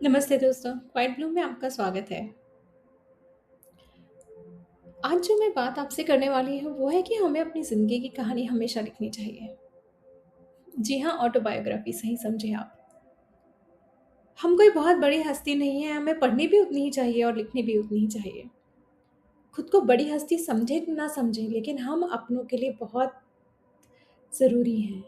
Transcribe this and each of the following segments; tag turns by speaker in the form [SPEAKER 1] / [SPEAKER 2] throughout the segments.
[SPEAKER 1] नमस्ते दोस्तों, quite Bloom में आपका स्वागत है। आज जो मैं बात आपसे करने वाली हूँ वो है कि हमें अपनी ज़िंदगी की कहानी हमेशा लिखनी चाहिए। जी हाँ, ऑटोबायोग्राफी सही समझे आप। हम कोई बहुत बड़ी हस्ती नहीं है, हमें पढ़नी भी उतनी ही चाहिए और लिखनी भी उतनी ही चाहिए। खुद को बड़ी हस्ती समझे ना समझें, लेकिन हम अपनों के लिए बहुत ज़रूरी हैं।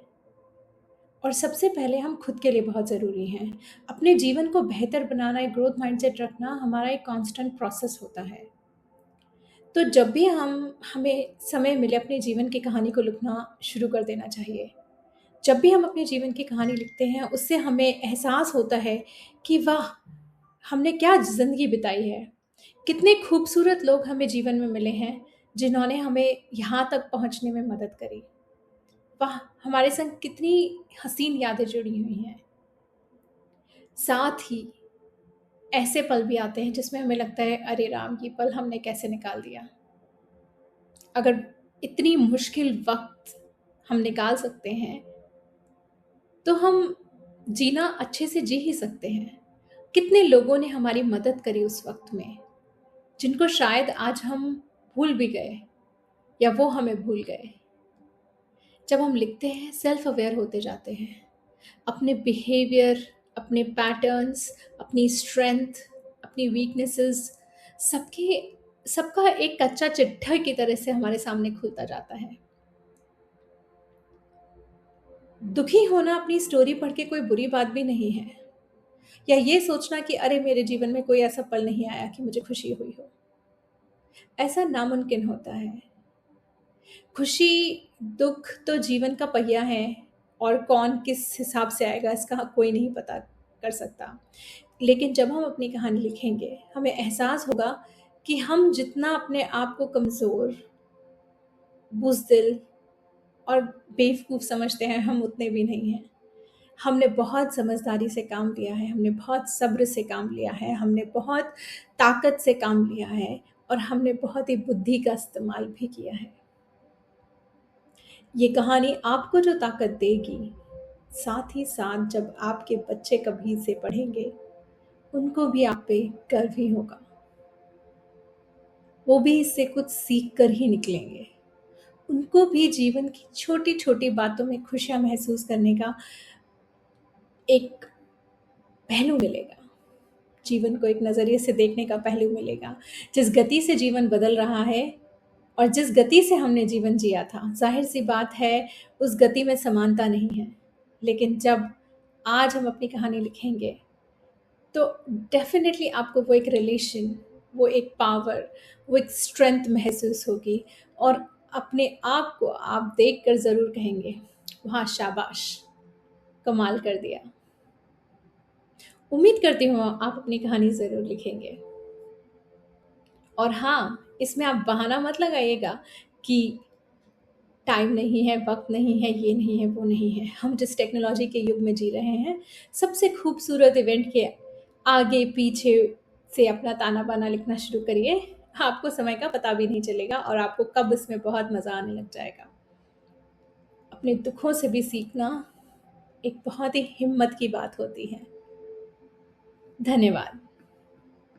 [SPEAKER 1] और सबसे पहले हम खुद के लिए बहुत ज़रूरी हैं। अपने जीवन को बेहतर बनाना, एक ग्रोथ माइंडसेट रखना हमारा एक कांस्टेंट प्रोसेस होता है। तो जब भी हमें समय मिले अपने जीवन की कहानी को लिखना शुरू कर देना चाहिए। जब भी हम अपने जीवन की कहानी लिखते हैं उससे हमें एहसास होता है कि वाह! हमने क्या ज़िंदगी बिताई है। कितने खूबसूरत लोग हमें जीवन में मिले हैं जिन्होंने हमें यहाँ तक पहुँचने में मदद करी। वाह! हमारे संग कितनी हसीन यादें जुड़ी हुई हैं। साथ ही ऐसे पल भी आते हैं जिसमें हमें लगता है अरे राम! ये पल हमने कैसे निकाल दिया। अगर इतनी मुश्किल वक़्त हम निकाल सकते हैं, तो हम जीना अच्छे से जी ही सकते हैं। कितने लोगों ने हमारी मदद करी उस वक़्त में, जिनको शायद आज हम भूल भी गए या वो हमें भूल गए। जब हम लिखते हैं सेल्फ अवेयर होते जाते हैं। अपने बिहेवियर, अपने पैटर्न्स, अपनी स्ट्रेंथ, अपनी वीकनेसेस सबके सबका एक कच्चा चिट्ठा की तरह से हमारे सामने खुलता जाता है। दुखी होना अपनी स्टोरी पढ़ के कोई बुरी बात भी नहीं है, या ये सोचना कि अरे मेरे जीवन में कोई ऐसा पल नहीं आया कि मुझे खुशी हुई हो। ऐसा नामुमकिन होता है। खुशी, दुख तो जीवन का पहिया है और कौन किस हिसाब से आएगा इसका कोई नहीं पता कर सकता। लेकिन जब हम अपनी कहानी लिखेंगे, हमें एहसास होगा कि हम जितना अपने आप को कमज़ोर, बुज़दिल और बेवकूफ़ समझते हैं, हम उतने भी नहीं हैं। हमने बहुत समझदारी से काम लिया है, हमने बहुत सब्र से काम लिया है, हमने बहुत ताकत से काम लिया है और हमने बहुत ही बुद्धि का इस्तेमाल भी किया है। ये कहानी आपको जो ताकत देगी, साथ ही साथ जब आपके बच्चे कभी इसे पढ़ेंगे, उनको भी आप पे गर्व ही होगा। वो भी इससे कुछ सीख कर ही निकलेंगे। उनको भी जीवन की छोटी-छोटी बातों में खुशियाँ महसूस करने का एक पहलू मिलेगा। जीवन को एक नज़रिए से देखने का पहलू मिलेगा। जिस गति से जीवन बदल रहा है और जिस गति से हमने जीवन जिया था, ज़ाहिर-सी बात है उस गति में समानता नहीं है। लेकिन जब आज हम अपनी कहानी लिखेंगे, तो डेफ़िनेटली आपको वो एक रिलेशन, वो एक पावर, वो एक स्ट्रेंथ महसूस होगी और अपने आप को आप देखकर ज़रूर कहेंगे, वाह! शाबाश! कमाल कर दिया। उम्मीद करती हूँ आप अपनी कहानी ज़रूर लिखेंगे। और हाँ, इसमें आप बहाना मत लगाइएगा कि टाइम नहीं है, वक़्त नहीं है, ये नहीं है, वो नहीं है। हम जिस टेक्नोलॉजी के युग में जी रहे हैं, सबसे खूबसूरत इवेंट के आगे-पीछे से अपना ताना-बाना लिखना शुरू करिए। आपको समय का पता भी नहीं चलेगा और आपको कब इसमें बहुत मज़ा आने लग जाएगा। अपने दुखों से भी सीखना एक बहुत ही हिम्मत की बात होती है। धन्यवाद।